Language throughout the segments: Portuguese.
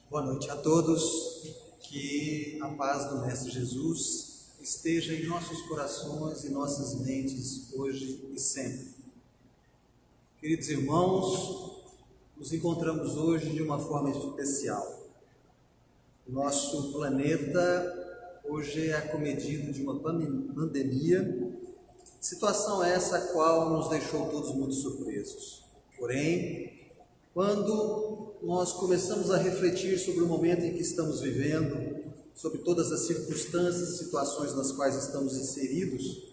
Boa noite a todos, que a paz do Mestre Jesus esteja em nossos corações e nossas mentes hoje e sempre. Queridos irmãos, nos encontramos hoje de uma forma especial. Nosso planeta hoje é acometido de uma pandemia, situação essa a qual nos deixou todos muito surpresos. Porém, quando nós começamos a refletir sobre o momento em que estamos vivendo, sobre todas as circunstâncias e situações nas quais estamos inseridos,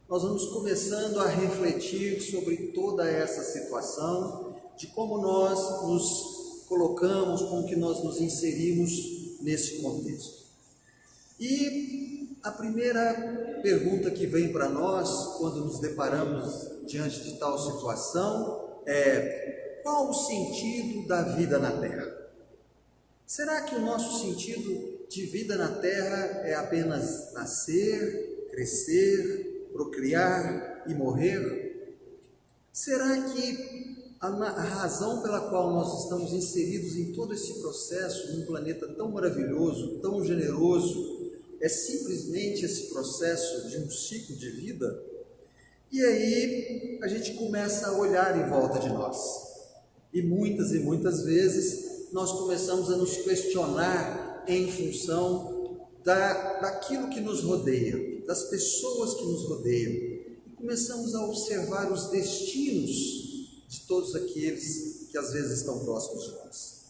nós vamos começando a refletir sobre toda essa situação, de como nós nos colocamos, como que nós nos inserimos nesse contexto. E a primeira pergunta que vem para nós, quando nos deparamos diante de tal situação, é: qual o sentido da vida na Terra? Será que o nosso sentido de vida na Terra é apenas nascer, crescer, procriar e morrer? Será que a razão pela qual nós estamos inseridos em todo esse processo, num planeta tão maravilhoso, tão generoso, é simplesmente esse processo de um ciclo de vida? E aí a gente começa a olhar em volta de nós. E muitas vezes nós começamos a nos questionar em função daquilo que nos rodeia, das pessoas que nos rodeiam. E começamos a observar os destinos de todos aqueles que às vezes estão próximos de nós.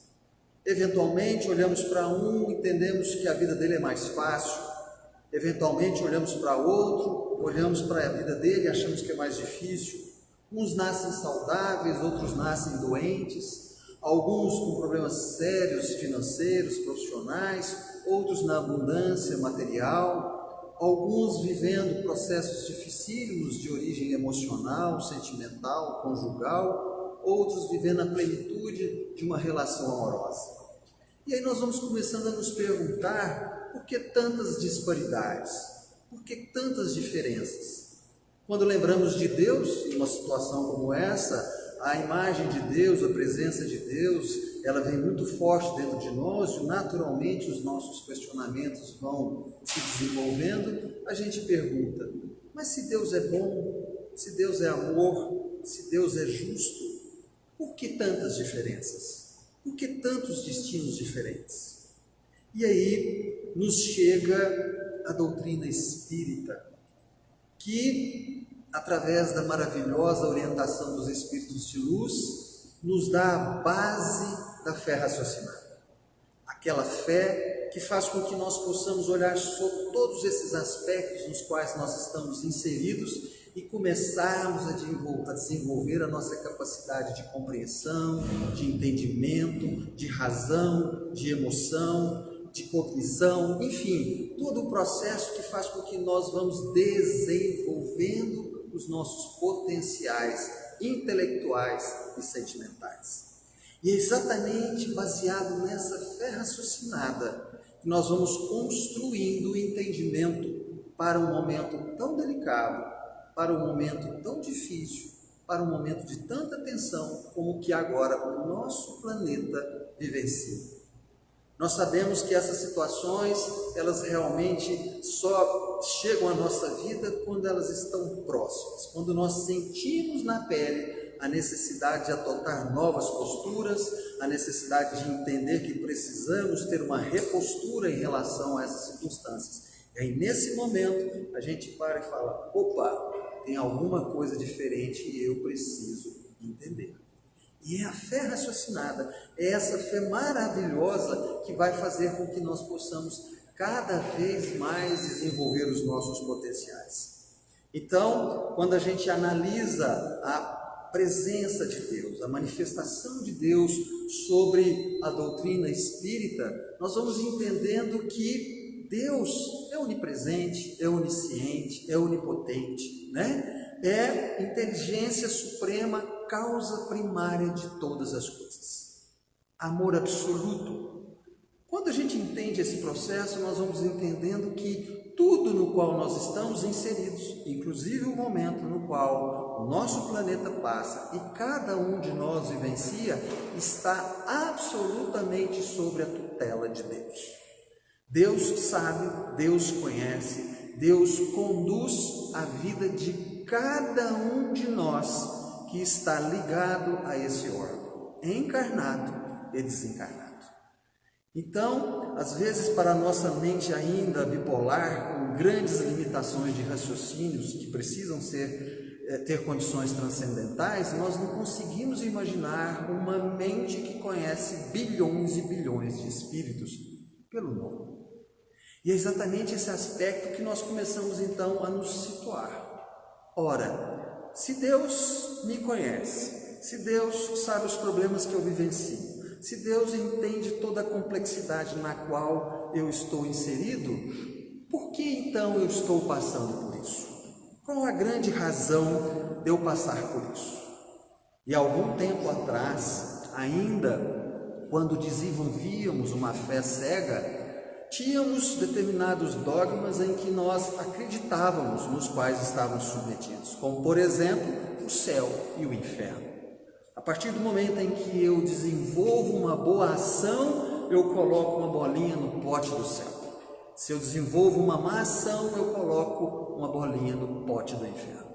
Eventualmente olhamos para um, entendemos que a vida dele é mais fácil. Eventualmente olhamos para outro, olhamos para a vida dele e achamos que é mais difícil. Uns nascem saudáveis, outros nascem doentes, alguns com problemas sérios, financeiros, profissionais, outros na abundância material, alguns vivendo processos dificílimos de origem emocional, sentimental, conjugal, outros vivendo a plenitude de uma relação amorosa. E aí nós vamos começando a nos perguntar: por que tantas disparidades? Por que tantas diferenças? Quando lembramos de Deus, em uma situação como essa, a imagem de Deus, a presença de Deus, ela vem muito forte dentro de nós e naturalmente os nossos questionamentos vão se desenvolvendo. A gente pergunta: mas se Deus é bom, se Deus é amor, se Deus é justo, por que tantas diferenças? Por que tantos destinos diferentes? E aí nos chega a doutrina espírita, que, através da maravilhosa orientação dos Espíritos de Luz, nos dá a base da fé raciocinada. Aquela fé que faz com que nós possamos olhar sobre todos esses aspectos nos quais nós estamos inseridos e começarmos a desenvolver a nossa capacidade de compreensão, de entendimento, de razão, de emoção, de cognição, enfim, todo o processo que faz com que nós vamos desenvolvendo os nossos potenciais intelectuais e sentimentais. E é exatamente baseado nessa fé raciocinada que nós vamos construindo o entendimento para um momento tão delicado, para um momento tão difícil, para um momento de tanta tensão como o que agora o nosso planeta vivencia. Nós sabemos que essas situações, elas realmente só chegam à nossa vida quando elas estão próximas, quando nós sentimos na pele a necessidade de adotar novas posturas, a necessidade de entender que precisamos ter uma repostura em relação a essas circunstâncias. E aí, nesse momento, a gente para e fala: opa, tem alguma coisa diferente e eu preciso entender. E é a fé raciocinada, é essa fé maravilhosa que vai fazer com que nós possamos cada vez mais desenvolver os nossos potenciais. Então, quando a gente analisa a presença de Deus, a manifestação de Deus sobre a doutrina espírita, nós vamos entendendo que Deus é onipresente, é onisciente, é onipotente, né? É inteligência suprema, causa primária de todas as coisas. Amor absoluto. Quando a gente entende esse processo, nós vamos entendendo que tudo no qual nós estamos inseridos, inclusive o momento no qual o nosso planeta passa e cada um de nós vivencia, está absolutamente sob a tutela de Deus. Deus sabe, Deus conhece, Deus conduz a vida de cada um de nós que está ligado a esse órgão, encarnado e desencarnado. Então, às vezes, para a nossa mente ainda bipolar, com grandes limitações de raciocínios que precisam ter condições transcendentais, nós não conseguimos imaginar uma mente que conhece bilhões e bilhões de espíritos pelo nome. E é exatamente esse aspecto que nós começamos então a nos situar. Ora, se Deus me conhece, se Deus sabe os problemas que eu vivencio, se Deus entende toda a complexidade na qual eu estou inserido, por que então eu estou passando por isso? Qual a grande razão de eu passar por isso? E algum tempo atrás, ainda quando desenvolvíamos uma fé cega, tínhamos determinados dogmas em que nós acreditávamos, nos quais estávamos submetidos, como por exemplo, o céu e o inferno. A partir do momento em que eu desenvolvo uma boa ação, eu coloco uma bolinha no pote do céu. Se eu desenvolvo uma má ação, eu coloco uma bolinha no pote do inferno.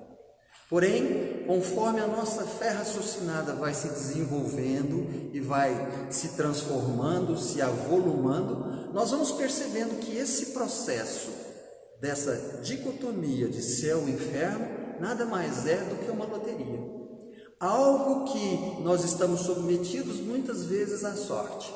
Porém, conforme a nossa fé raciocinada vai se desenvolvendo e vai se transformando, se avolumando, nós vamos percebendo que esse processo dessa dicotomia de céu e inferno nada mais é do que uma loteria. Algo que nós estamos submetidos muitas vezes à sorte,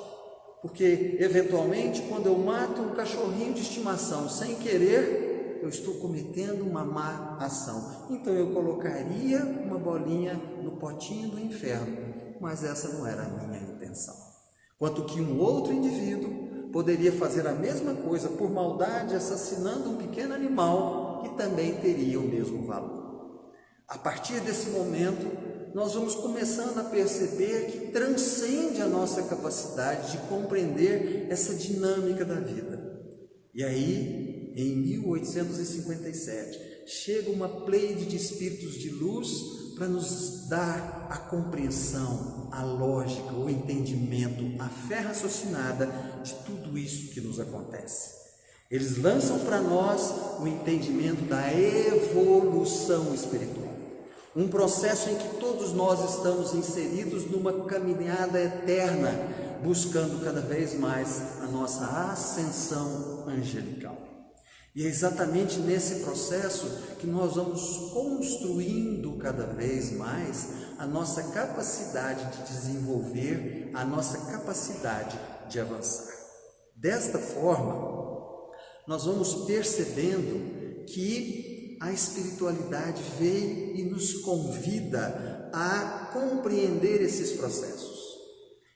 porque eventualmente quando eu mato um cachorrinho de estimação sem querer, eu estou cometendo uma má ação. Então eu colocaria uma bolinha no potinho do inferno, mas essa não era a minha intenção. Quanto que um outro indivíduo poderia fazer a mesma coisa por maldade, assassinando um pequeno animal que também teria o mesmo valor. A partir desse momento, nós vamos começando a perceber que transcende a nossa capacidade de compreender essa dinâmica da vida. E aí, em 1857, chega uma pleide de espíritos de luz para nos dar a compreensão, a lógica, o entendimento, a fé raciocinada de tudo isso que nos acontece. Eles lançam para nós o entendimento da evolução espiritual. Um processo em que todos nós estamos inseridos numa caminhada eterna, buscando cada vez mais a nossa ascensão angelical. E é exatamente nesse processo que nós vamos construindo cada vez mais a nossa capacidade de desenvolver, a nossa capacidade de avançar. Desta forma, nós vamos percebendo que a espiritualidade veio e nos convida a compreender esses processos.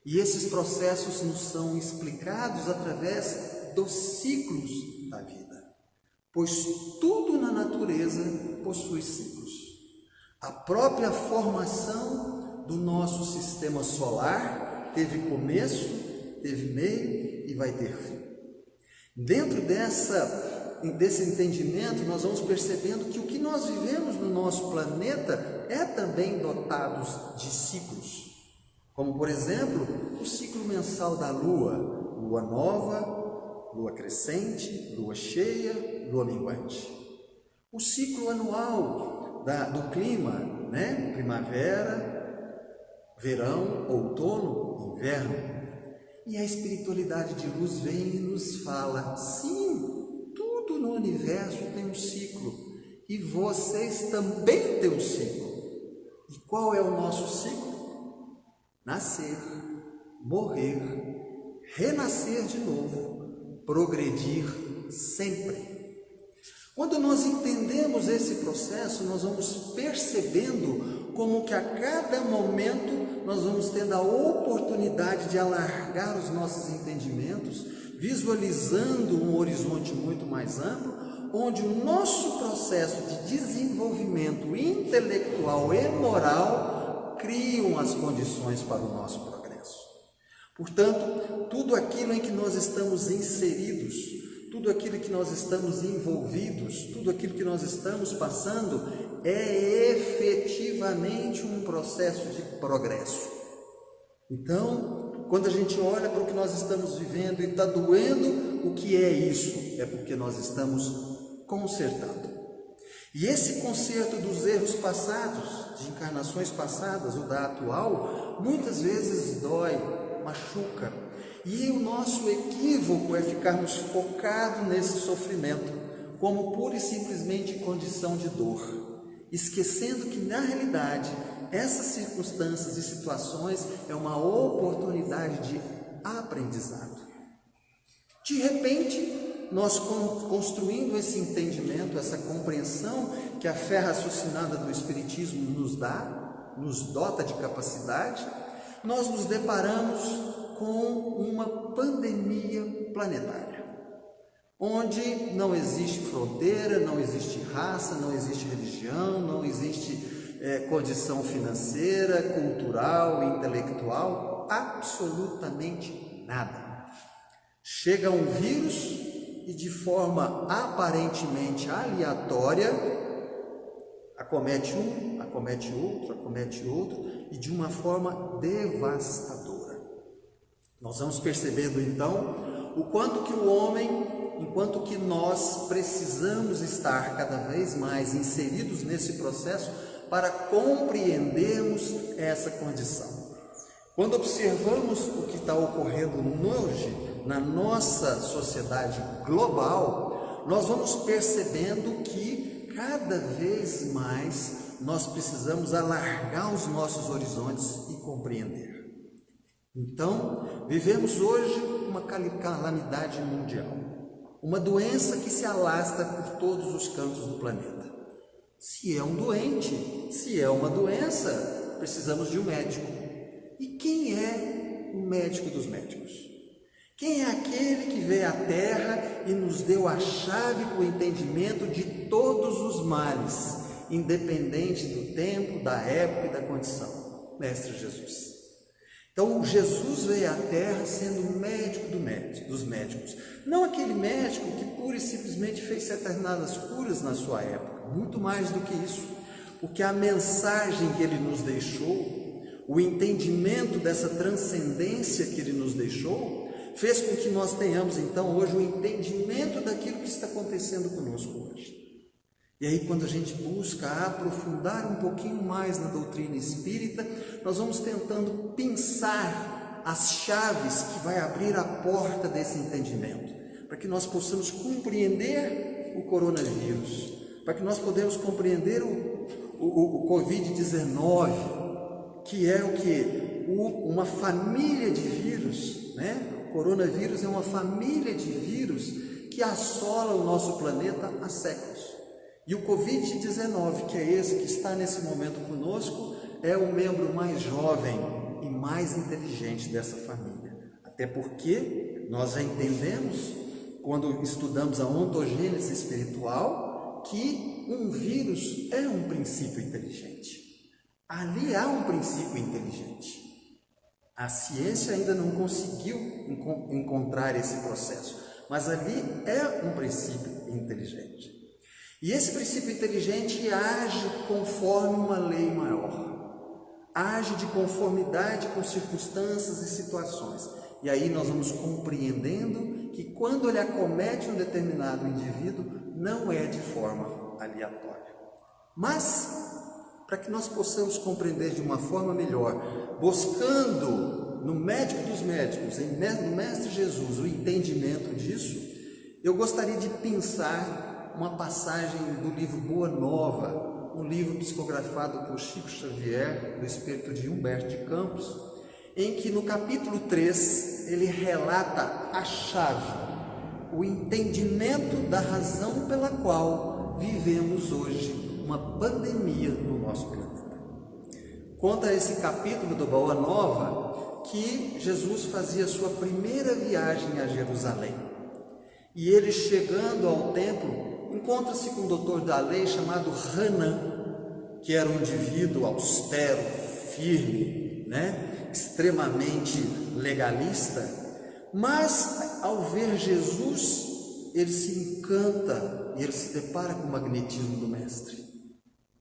E esses processos nos são explicados através dos ciclos da vida, pois tudo na natureza possui ciclos. A própria formação do nosso sistema solar teve começo, teve meio e vai ter fim. Dentro desse entendimento, nós vamos percebendo que o que nós vivemos no nosso planeta é também dotado de ciclos, como por exemplo, o ciclo mensal da Lua, Lua nova, Lua crescente, Lua cheia, Lua minguante. O ciclo anual do clima, primavera, verão, outono, inverno. E a espiritualidade de luz vem e nos fala, sim, tudo no universo tem um ciclo, e vocês também têm um ciclo. E qual é o nosso ciclo? Nascer, morrer, renascer de novo, progredir sempre. Quando nós entendemos esse processo, nós vamos percebendo como que a cada momento nós vamos tendo a oportunidade de alargar os nossos entendimentos, visualizando um horizonte muito mais amplo, onde o nosso processo de desenvolvimento intelectual e moral criam as condições para o nosso progresso. Portanto, tudo aquilo em que nós estamos inseridos, tudo aquilo que nós estamos envolvidos, tudo aquilo que nós estamos passando é efetivamente um processo de progresso. Então, quando a gente olha para o que nós estamos vivendo e está doendo, o que é isso? É porque nós estamos consertando. E esse conserto dos erros passados, de encarnações passadas ou da atual, muitas vezes dói, machuca. E o nosso equívoco é ficarmos focados nesse sofrimento, como pura e simplesmente condição de dor, esquecendo que na realidade essas circunstâncias e situações é uma oportunidade de aprendizado. De repente, nós construindo esse entendimento, essa compreensão que a fé raciocinada do Espiritismo nos dá, nos dota de capacidade, nós nos deparamos com uma pandemia planetária, onde não existe fronteira, não existe raça, não existe religião, não existe condição financeira, cultural, intelectual, absolutamente nada. Chega um vírus e de forma aparentemente aleatória, acomete um, acomete outro, e de uma forma devastadora. Nós vamos percebendo então o quanto que o homem, enquanto que nós precisamos estar cada vez mais inseridos nesse processo para compreendermos essa condição. Quando observamos o que está ocorrendo hoje na nossa sociedade global, nós vamos percebendo que cada vez mais nós precisamos alargar os nossos horizontes e compreender. Então, vivemos hoje uma calamidade mundial, uma doença que se alastra por todos os cantos do planeta. Se é um doente, se é uma doença, precisamos de um médico. E quem é o médico dos médicos? Quem é aquele que veio à Terra e nos deu a chave para o entendimento de todos os males, independente do tempo, da época e da condição? Mestre Jesus. Então, Jesus veio à Terra sendo o médico dos médicos. Não aquele médico que pura e simplesmente fez determinadas curas na sua época. Muito mais do que isso. Porque a mensagem que ele nos deixou, o entendimento dessa transcendência que ele nos deixou, fez com que nós tenhamos então hoje o entendimento daquilo que está acontecendo conosco hoje. E aí, quando a gente busca aprofundar um pouquinho mais na doutrina espírita, nós vamos tentando pensar as chaves que vai abrir a porta desse entendimento, para que nós possamos compreender o coronavírus, para que nós podemos compreender o Covid-19, que é o que? Uma família de vírus, né? O coronavírus é uma família de vírus que assola o nosso planeta há séculos. E o Covid-19, que é esse que está nesse momento conosco, é o membro mais jovem e mais inteligente dessa família. Até porque nós já entendemos, quando estudamos a ontogênese espiritual, que um vírus é um princípio inteligente. Ali há um princípio inteligente. A ciência ainda não conseguiu encontrar esse processo, mas ali é um princípio inteligente. E esse princípio inteligente age conforme uma lei maior, age de conformidade com circunstâncias e situações. E aí nós vamos compreendendo que quando ele acomete um determinado indivíduo, não é de forma aleatória. Mas, para que nós possamos compreender de uma forma melhor, buscando no médico dos médicos, no Mestre Jesus, o entendimento disso, eu gostaria de pensar uma passagem do livro Boa Nova, um livro psicografado por Chico Xavier, do espírito de Humberto de Campos, em que no capítulo 3 ele relata a chave, o entendimento da razão pela qual vivemos hoje uma pandemia no nosso planeta. Conta esse capítulo do Boa Nova que Jesus fazia sua primeira viagem a Jerusalém. E ele, chegando ao templo, encontra-se com um doutor da lei chamado Hanan, que era um indivíduo austero, firme, extremamente legalista, mas ao ver Jesus, ele se encanta e ele se depara com o magnetismo do mestre.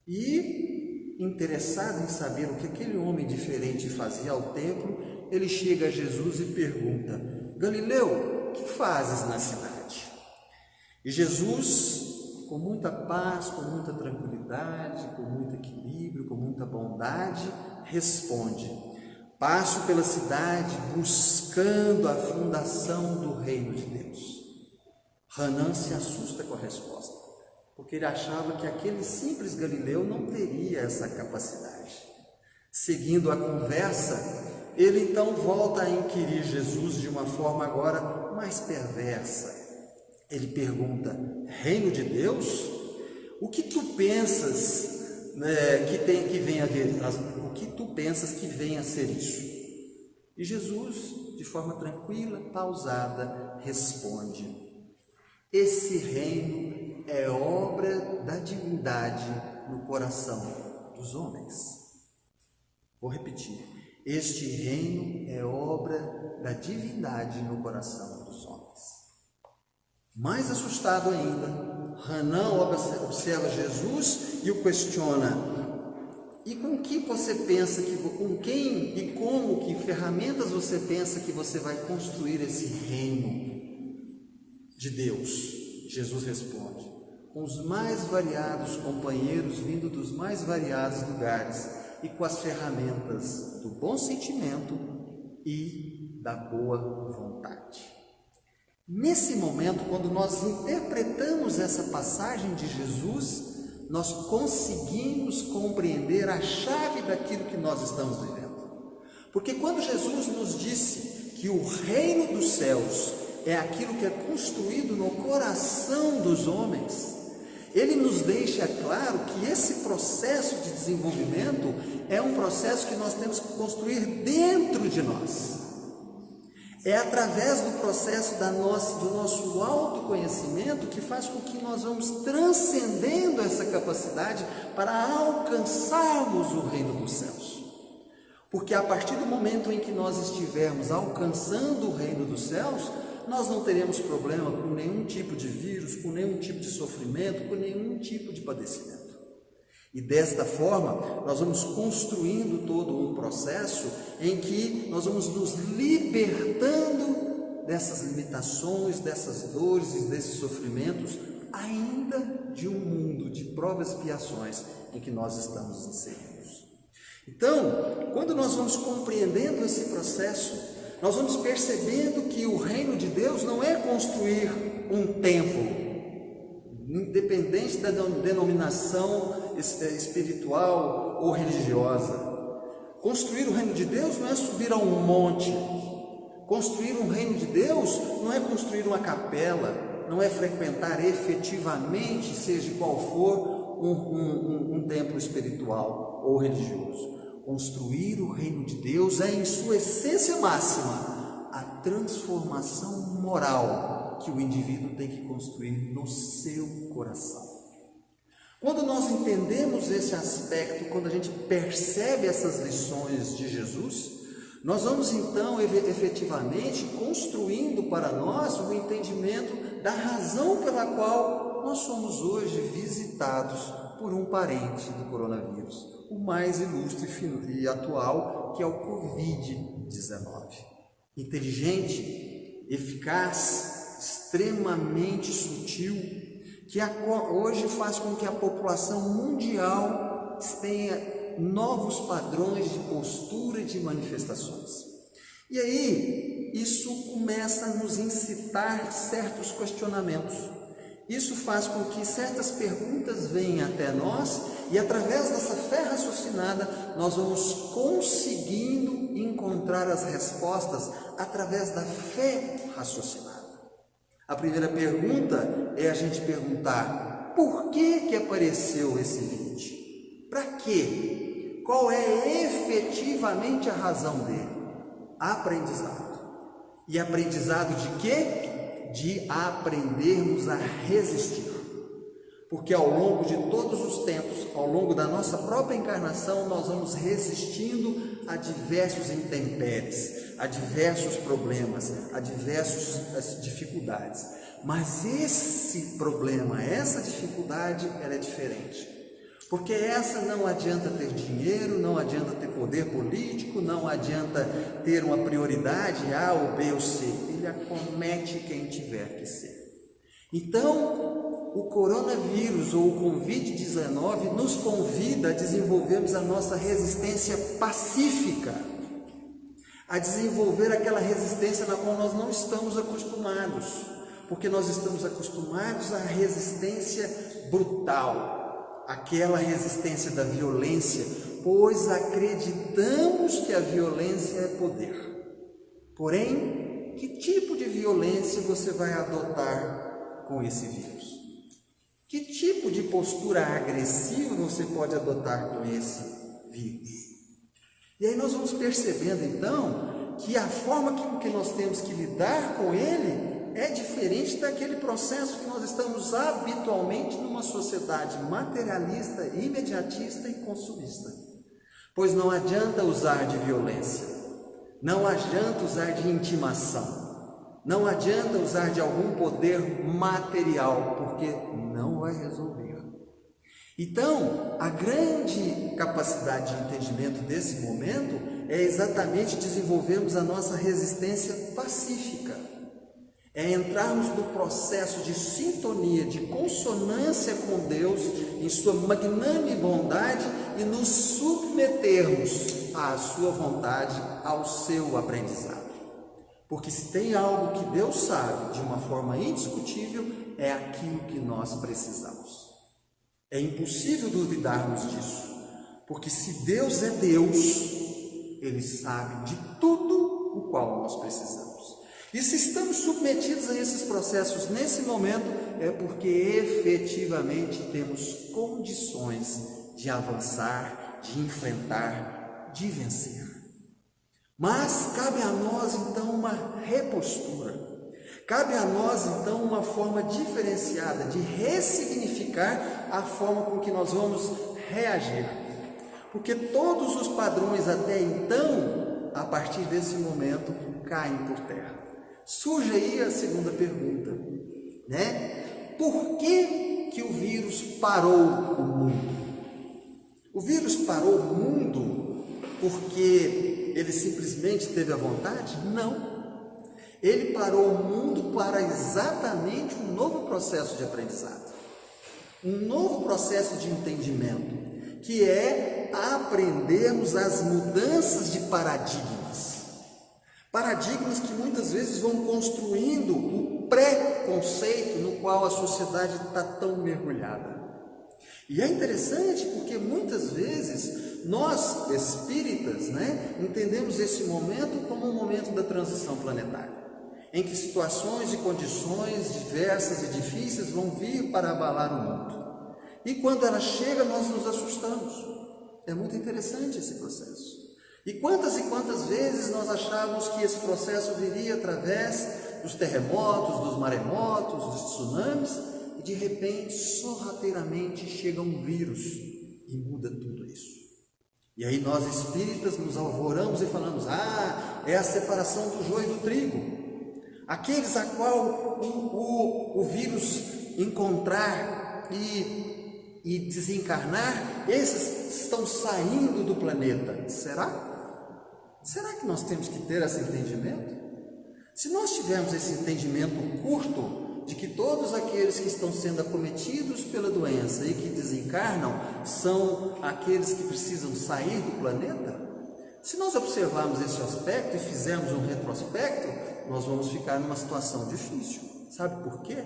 E, interessado em saber o que aquele homem diferente fazia ao templo, ele chega a Jesus e pergunta: Galileu, o que fazes na cidade? E Jesus, com muita paz, com muita tranquilidade, com muito equilíbrio, com muita bondade, responde: passo pela cidade buscando a fundação do reino de Deus. Hanã se assusta com a resposta, porque ele achava que aquele simples Galileu não teria essa capacidade. Seguindo a conversa, ele então volta a inquirir Jesus de uma forma agora mais perversa. Ele pergunta: reino de Deus? O que tu pensas que venha a ver? O que tu pensas que venha a ser isso? E Jesus, de forma tranquila, pausada, responde: esse reino é obra da divindade no coração dos homens. Vou repetir: este reino é obra da divindade no coração dos homens. Mais assustado ainda, Hanã observa Jesus e o questiona: e com que você pensa com quem e como, que ferramentas você pensa que você vai construir esse reino de Deus? Jesus responde: com os mais variados companheiros vindo dos mais variados lugares e com as ferramentas do bom sentimento e da boa vontade. Nesse momento, quando nós interpretamos essa passagem de Jesus, nós conseguimos compreender a chave daquilo que nós estamos vivendo. Porque quando Jesus nos disse que o reino dos céus é aquilo que é construído no coração dos homens, ele nos deixa claro que esse processo de desenvolvimento é um processo que nós temos que construir dentro de nós. É através do processo do nosso autoconhecimento que faz com que nós vamos transcendendo essa capacidade para alcançarmos o reino dos céus. Porque a partir do momento em que nós estivermos alcançando o reino dos céus, nós não teremos problema com nenhum tipo de vírus, com nenhum tipo de sofrimento, com nenhum tipo de padecimento. E desta forma, nós vamos construindo todo um processo em que nós vamos nos libertando dessas limitações, dessas dores e desses sofrimentos, ainda de um mundo de provas e expiações em que nós estamos inseridos. Então, quando nós vamos compreendendo esse processo, nós vamos percebendo que o reino de Deus não é construir um templo, independente da denominação espiritual ou religiosa. Construir o reino de Deus não é subir a um monte. Construir um reino de Deus não é construir uma capela, não é frequentar efetivamente, seja qual for, um templo espiritual ou religioso. Construir o reino de Deus é, em sua essência máxima, a transformação moral que o indivíduo tem que construir no seu coração. Quando nós entendemos esse aspecto, quando a gente percebe essas lições de Jesus, nós vamos então efetivamente construindo para nós o entendimento da razão pela qual nós somos hoje visitados por um parente do coronavírus, o mais ilustre e atual, que é o Covid-19. Inteligente, eficaz, extremamente sutil, que hoje faz com que a população mundial tenha novos padrões de postura e de manifestações. E aí, isso começa a nos incitar certos questionamentos. Isso faz com que certas perguntas venham até nós e, através dessa fé raciocinada, nós vamos conseguindo encontrar as respostas através da fé raciocinada. A primeira pergunta é a gente perguntar: por que apareceu esse vídeo? Para quê? Qual é efetivamente a razão dele? Aprendizado. E aprendizado de quê? De aprendermos a resistir. Porque ao longo de todos os tempos, ao longo da nossa própria encarnação, nós vamos resistindo a diversos intempéries, a diversos problemas, a diversas dificuldades. Mas esse problema, essa dificuldade, ela é diferente. Porque essa não adianta ter dinheiro, não adianta ter poder político, não adianta ter uma prioridade A ou B ou C. Ele acomete quem tiver que ser. Então, o coronavírus ou o Covid-19 nos convida a desenvolvermos a nossa resistência pacífica, a desenvolver aquela resistência na qual nós não estamos acostumados, porque nós estamos acostumados à resistência brutal, aquela resistência da violência, pois acreditamos que a violência é poder. Porém, que tipo de violência você vai adotar com esse vírus? Que tipo de postura agressiva você pode adotar com esse vírus? E aí nós vamos percebendo então que a forma que nós temos que lidar com ele é diferente daquele processo que nós estamos habitualmente numa sociedade materialista, imediatista e consumista. Pois não adianta usar de violência, não adianta usar de intimação, não adianta usar de algum poder material, porque não vai resolver. Então, a grande capacidade de entendimento desse momento é exatamente desenvolvermos a nossa resistência pacífica. É entrarmos no processo de sintonia, de consonância com Deus, em sua magnânime bondade, e nos submetermos à sua vontade, ao seu aprendizado. Porque se tem algo que Deus sabe de uma forma indiscutível, é aquilo que nós precisamos. É impossível duvidarmos disso, porque se Deus é Deus, Ele sabe de tudo o qual nós precisamos. E se estamos submetidos a esses processos nesse momento, é porque efetivamente temos condições de avançar, de enfrentar, de vencer. Mas cabe a nós então uma repostura, cabe a nós então uma forma diferenciada de ressignificar a forma com que nós vamos reagir. Porque todos os padrões até então, a partir desse momento, caem por terra. Surge aí a segunda pergunta, né? Por que o vírus parou o mundo? O vírus parou o mundo porque ele simplesmente teve a vontade? Não. Ele parou o mundo para exatamente um novo processo de aprendizado, um novo processo de entendimento, que é aprendermos as mudanças de paradigmas. Paradigmas que muitas vezes vão construindo o pré-conceito no qual a sociedade está tão mergulhada. E é interessante porque muitas vezes nós, espíritas, entendemos esse momento como um momento da transição planetária, em que situações e condições diversas e difíceis vão vir para abalar o mundo. E quando ela chega, nós nos assustamos. É muito interessante esse processo. E quantas vezes nós achávamos que esse processo viria através dos terremotos, dos maremotos, dos tsunamis, e de repente, sorrateiramente, chega um vírus e muda tudo isso. E aí nós espíritas nos alvoramos e falamos, é a separação do joio e do trigo. Aqueles a qual o vírus encontrar e desencarnar, esses estão saindo do planeta. Será? Será que nós temos que ter esse entendimento? Se nós tivermos esse entendimento curto de que todos aqueles que estão sendo acometidos pela doença e que desencarnam são aqueles que precisam sair do planeta, se nós observarmos esse aspecto e fizermos um retrospecto, nós vamos ficar numa situação difícil. Sabe por quê?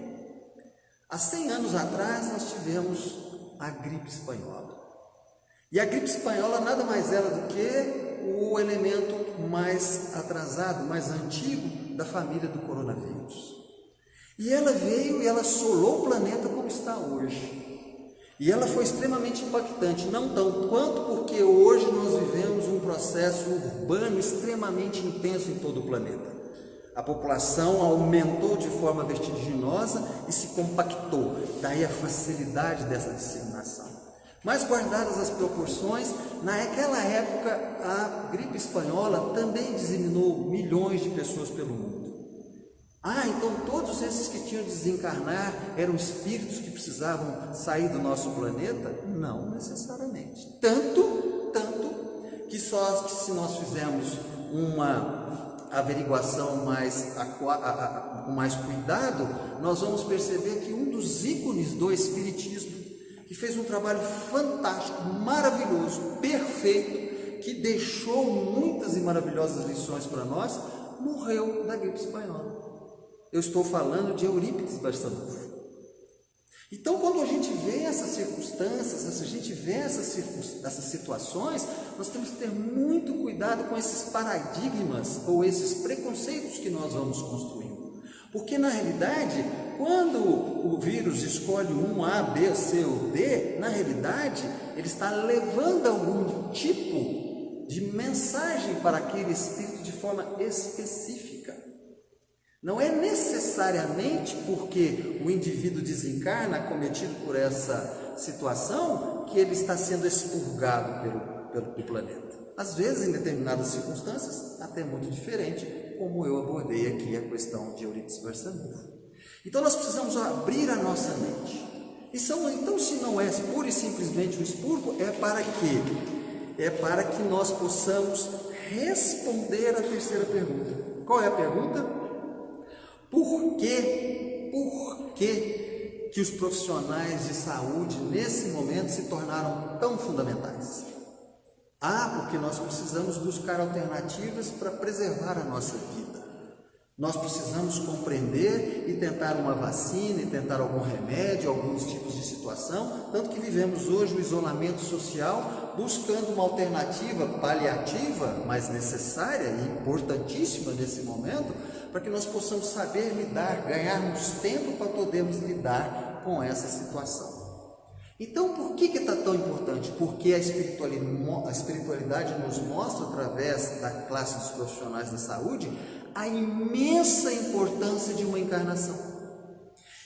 Há 100 anos atrás nós tivemos a gripe espanhola. E a gripe espanhola nada mais era do que o elemento mais atrasado, mais antigo da família do coronavírus. E ela veio e ela assolou o planeta como está hoje. E ela foi extremamente impactante, não tanto quanto porque hoje nós vivemos um processo urbano extremamente intenso em todo o planeta. A população aumentou de forma vertiginosa e se compactou, daí a facilidade dessa disseminação. Mas guardadas as proporções, naquela época a gripe espanhola também diziminou milhões de pessoas pelo mundo. Então todos esses que tinham de desencarnar eram espíritos que precisavam sair do nosso planeta? Não necessariamente. Tanto que só que se nós fizermos uma averiguação com mais cuidado, nós vamos perceber que um dos ícones do Espiritismo, que fez um trabalho fantástico, maravilhoso, perfeito, que deixou muitas e maravilhosas lições para nós, morreu da gripe espanhola. Eu estou falando de Eurípides Barçanufo. Então, quando a gente vê essas circunstâncias, a gente vê essas situações, nós temos que ter muito cuidado com esses paradigmas ou esses preconceitos que nós vamos construindo. Porque, na realidade, quando o vírus escolhe um A, B, C ou D, na realidade, ele está levando algum tipo de mensagem para aquele espírito de forma específica. Não é necessariamente porque o indivíduo desencarna acometido por essa situação que ele está sendo expurgado pelo planeta. Às vezes, em determinadas circunstâncias, até muito diferente, como eu abordei aqui a questão de Eurípides Barçanufo. Então nós precisamos abrir a nossa mente. Então, se não é pura e simplesmente um expurgo, é para quê? É para que nós possamos responder a terceira pergunta. Qual é a pergunta? Por que os profissionais de saúde nesse momento se tornaram tão fundamentais? Porque nós precisamos buscar alternativas para preservar a nossa vida. Nós precisamos compreender e tentar uma vacina, e tentar algum remédio, alguns tipos de situação, tanto que vivemos hoje o isolamento social, buscando uma alternativa paliativa, mas necessária e importantíssima nesse momento, para que nós possamos saber lidar, ganharmos tempo para podermos lidar com essa situação. Então, por que está tão importante? Porque a espiritualidade nos mostra, através da classe dos profissionais da saúde, a imensa importância de uma encarnação,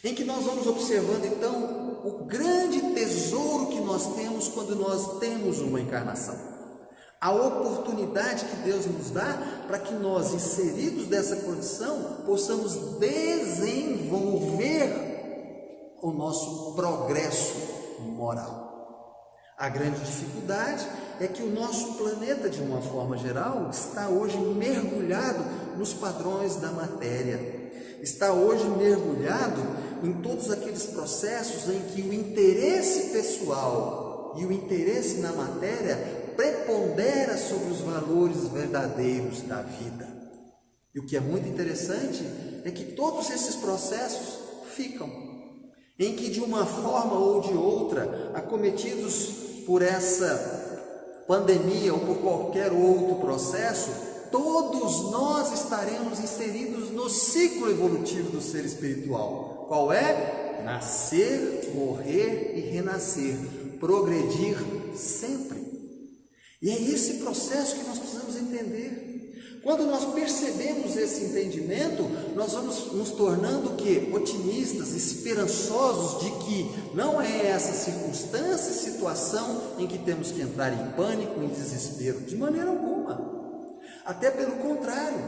em que nós vamos observando, então, o grande tesouro que nós temos quando nós temos uma encarnação. A oportunidade que Deus nos dá para que nós, inseridos dessa condição, possamos desenvolver o nosso progresso moral. A grande dificuldade é que o nosso planeta, de uma forma geral, está hoje mergulhado nos padrões da matéria. Está hoje mergulhado em todos aqueles processos em que o interesse pessoal e o interesse na matéria prepondera sobre os valores verdadeiros da vida. E o que é muito interessante é que todos esses processos ficam, em que de uma forma ou de outra, acometidos por essa pandemia ou por qualquer outro processo, todos nós estaremos inseridos no ciclo evolutivo do ser espiritual. Qual é? Nascer, morrer e renascer, progredir sempre. E é esse processo que nós precisamos entender. Quando nós percebemos esse entendimento, nós vamos nos tornando o quê? Otimistas, esperançosos de que não é essa circunstância e situação em que temos que entrar em pânico, em desespero, de maneira alguma. Até pelo contrário,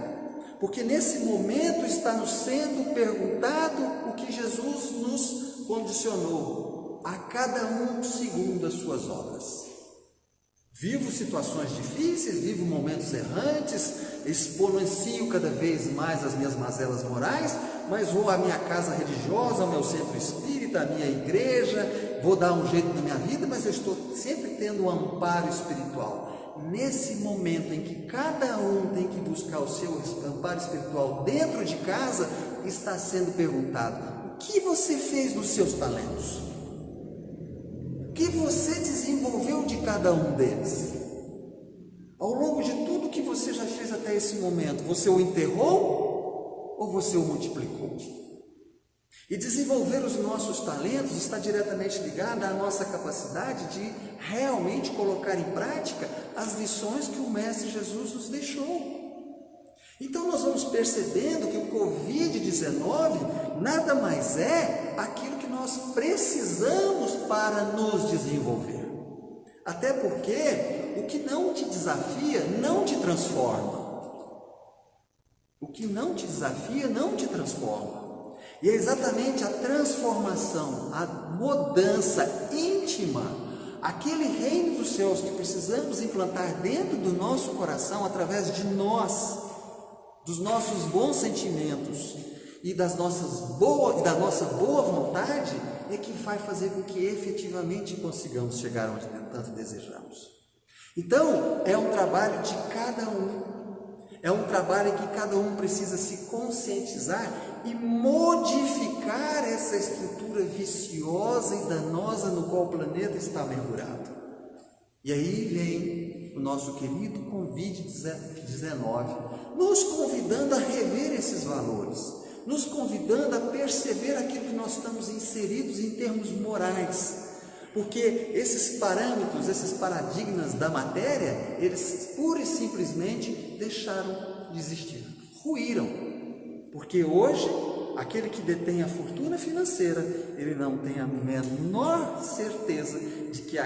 porque nesse momento está nos sendo perguntado o que Jesus nos condicionou, a cada um segundo as suas obras. Vivo situações difíceis, vivo momentos errantes, exponencio cada vez mais as minhas mazelas morais, mas vou à minha casa religiosa, ao meu centro espírita, à minha igreja, vou dar um jeito na minha vida, mas eu estou sempre tendo um amparo espiritual. Nesse momento em que cada um tem que buscar o seu amparo espiritual dentro de casa, está sendo perguntado: o que você fez nos seus talentos? O que você desenvolveu de cada um deles? Ao longo de tudo que você já fez até esse momento, você o enterrou ou você o multiplicou? E desenvolver os nossos talentos está diretamente ligado à nossa capacidade de realmente colocar em prática as lições que o Mestre Jesus nos deixou. Então nós vamos percebendo que o Covid-19 nada mais é aquilo que nós precisamos para nos desenvolver. Até porque o que não te desafia não te transforma. O que não te desafia não te transforma. E é exatamente a transformação, a mudança íntima, aquele reino dos céus que precisamos implantar dentro do nosso coração através de nós, dos nossos bons sentimentos e da nossa boa vontade, é que vai fazer com que efetivamente consigamos chegar onde tanto desejamos. Então, é um trabalho de cada um. É um trabalho em que cada um precisa se conscientizar e modificar essa estrutura viciosa e danosa no qual o planeta está mergulhado. E aí vem o nosso querido Covid-19, nos convidando a rever esses valores, nos convidando a perceber aquilo que nós estamos inseridos em termos morais. Porque esses parâmetros, esses paradigmas da matéria, eles pura e simplesmente deixaram de existir, ruíram. Porque hoje, aquele que detém a fortuna financeira, ele não tem a menor certeza de que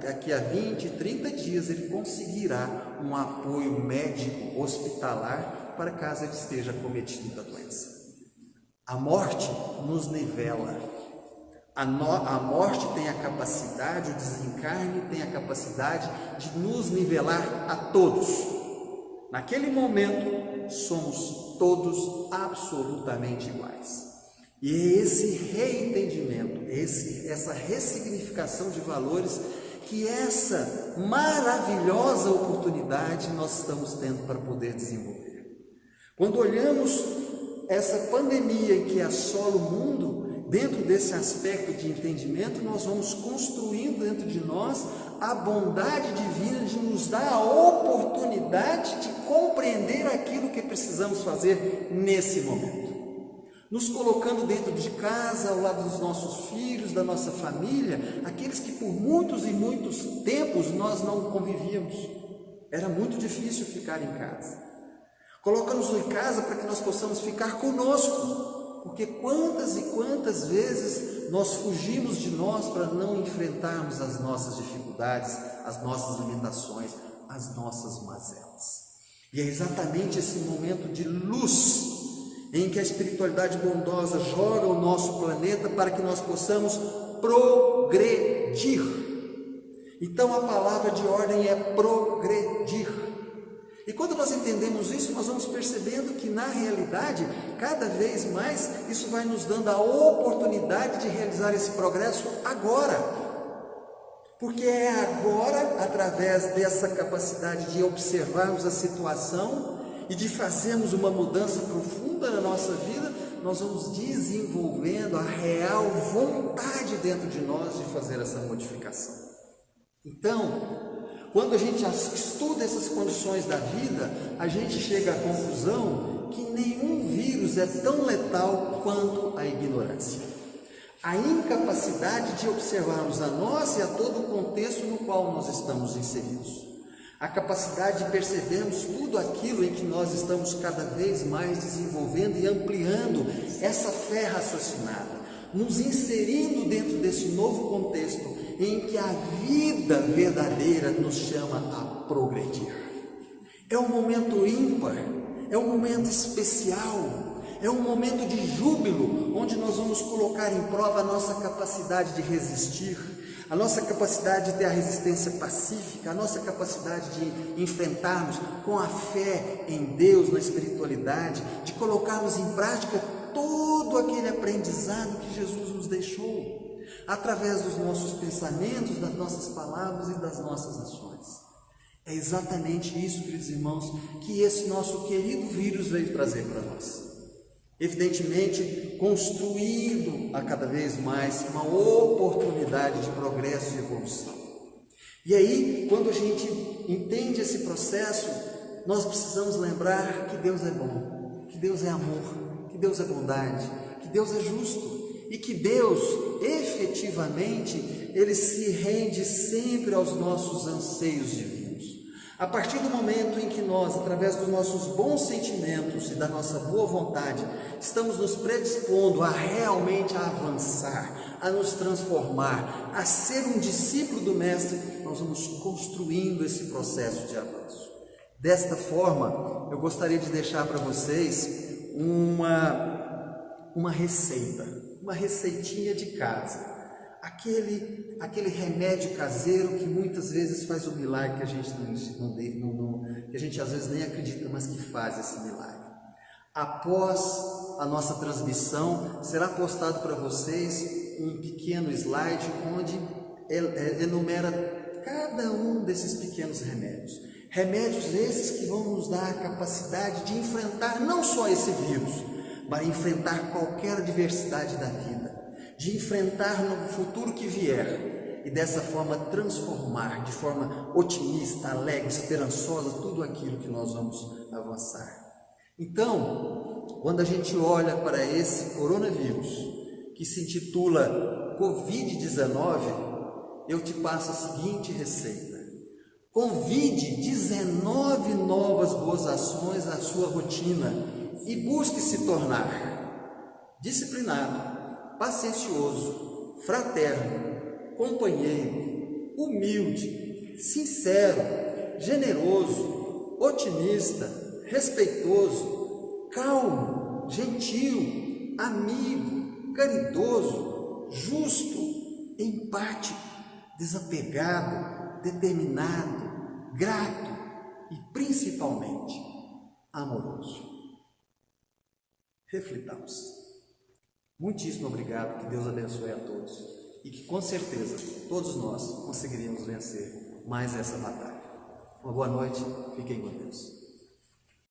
daqui a 20, 30 dias ele conseguirá um apoio médico hospitalar para caso ele esteja acometido da doença. A morte nos nivela. A morte tem a capacidade, o desencarne tem a capacidade de nos nivelar a todos. Naquele momento, somos todos absolutamente iguais. E é esse reentendimento, essa ressignificação de valores, que essa maravilhosa oportunidade nós estamos tendo para poder desenvolver. Quando olhamos essa pandemia em que assola o mundo, dentro desse aspecto de entendimento, nós vamos construindo dentro de nós a bondade divina de nos dar a oportunidade de compreender aquilo que precisamos fazer nesse momento. Nos colocando dentro de casa, ao lado dos nossos filhos, da nossa família, aqueles que por muitos e muitos tempos nós não convivíamos. Era muito difícil ficar em casa. Coloca-nos em casa para que nós possamos ficar conosco. Porque quantas e quantas vezes nós fugimos de nós para não enfrentarmos as nossas dificuldades, as nossas limitações, as nossas mazelas. E é exatamente esse momento de luz em que a espiritualidade bondosa joga o nosso planeta para que nós possamos progredir. Então a palavra de ordem é progredir. E quando nós entendemos isso, nós vamos percebendo que na realidade, cada vez mais, isso vai nos dando a oportunidade de realizar esse progresso agora. Porque é agora, através dessa capacidade de observarmos a situação e de fazermos uma mudança profunda na nossa vida, nós vamos desenvolvendo a real vontade dentro de nós de fazer essa modificação. Então, quando a gente estuda essas condições da vida, a gente chega à conclusão que nenhum vírus é tão letal quanto a ignorância. A incapacidade de observarmos a nós e a todo o contexto no qual nós estamos inseridos. A capacidade de percebermos tudo aquilo em que nós estamos cada vez mais desenvolvendo e ampliando essa fé raciocinada, nos inserindo dentro desse novo contexto em que a vida verdadeira nos chama a progredir. É um momento ímpar, é um momento especial, é um momento de júbilo, onde nós vamos colocar em prova a nossa capacidade de resistir, a nossa capacidade de ter a resistência pacífica, a nossa capacidade de enfrentarmos com a fé em Deus, na espiritualidade, de colocarmos em prática todo aquele aprendizado que Jesus nos deixou, através dos nossos pensamentos, das nossas palavras e das nossas ações. É exatamente isso, queridos irmãos, que esse nosso querido vírus veio trazer para nós. Evidentemente, construindo a cada vez mais uma oportunidade de progresso e evolução. E aí, quando a gente entende esse processo, nós precisamos lembrar que Deus é bom, que Deus é amor, que Deus é bondade, que Deus é justo. E que Deus, efetivamente, Ele se rende sempre aos nossos anseios divinos. A partir do momento em que nós, através dos nossos bons sentimentos e da nossa boa vontade, estamos nos predispondo a realmente avançar, a nos transformar, a ser um discípulo do Mestre, nós vamos construindo esse processo de avanço. Desta forma, eu gostaria de deixar para vocês uma receita, uma receitinha de casa. Aquele remédio caseiro que muitas vezes faz o milagre que a gente que a gente às vezes nem acredita, mas que faz esse milagre. Após a nossa transmissão, será postado para vocês um pequeno slide onde enumera cada um desses pequenos remédios. Remédios esses que vão nos dar a capacidade de enfrentar não só esse vírus, mas enfrentar qualquer adversidade da vida, de enfrentar no futuro que vier e dessa forma transformar de forma otimista, alegre, esperançosa tudo aquilo que nós vamos avançar. Então, quando a gente olha para esse coronavírus que se intitula Covid-19, eu te passo a seguinte receita: convide 19 novas boas ações à sua rotina e busque se tornar disciplinado, paciencioso, fraterno, companheiro, humilde, sincero, generoso, otimista, respeitoso, calmo, gentil, amigo, caridoso, justo, empático, desapegado, determinado, grato e principalmente amoroso. Reflitamos. Muitíssimo obrigado, que Deus abençoe a todos e que com certeza todos nós conseguiríamos vencer mais essa batalha. Uma boa noite, fiquem com Deus.